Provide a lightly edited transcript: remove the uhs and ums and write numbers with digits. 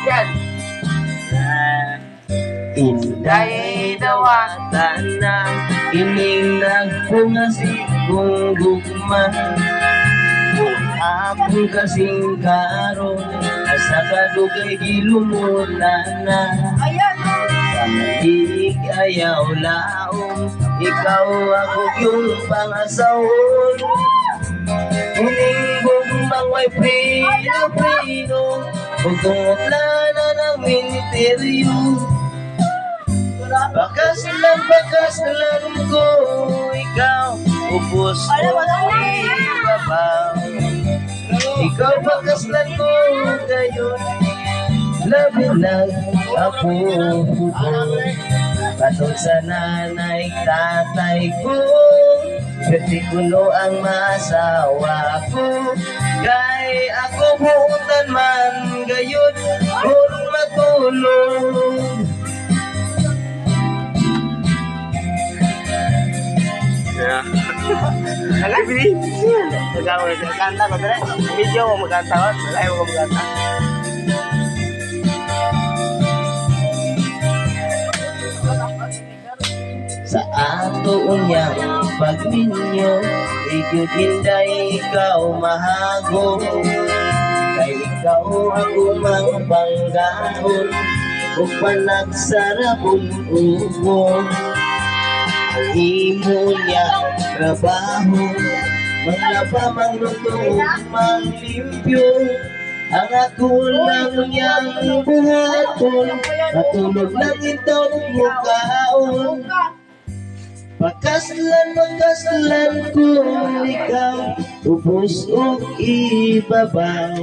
Yan. Inday dawatan na ining nagpungasig kong gugma. Kung akong kasing karon asa kadugay gilumutan na. Pamalig ayaw laong ikaw ako yung pangasawon. Ining gugmang may prino Pagkutla ng ministeryo. Bakas lang ko ikaw ubos ko ibabaw. Ikaw bakas lang ko ngayon labi lang ako patol sa nanay tatay ko. Bertikulo ang masawa ko. Kay ako buutan man gayon kung matulog. Nalabili. Magkanta ko dere. Video mo magkanta. Malay mo magkanta. Sa ato unyang pagninyo, igyod hinday ikaw mahago. Kay ikaw ako mang panggahon, o panagsarapong ubo. Ang imo niyang trabaho, mga pamangluto, manglimpyo. Ang ako lang niyang buhaton, matulog lang itong mukhaon. Pagkaslan kung ikaw ubos o ibabaw.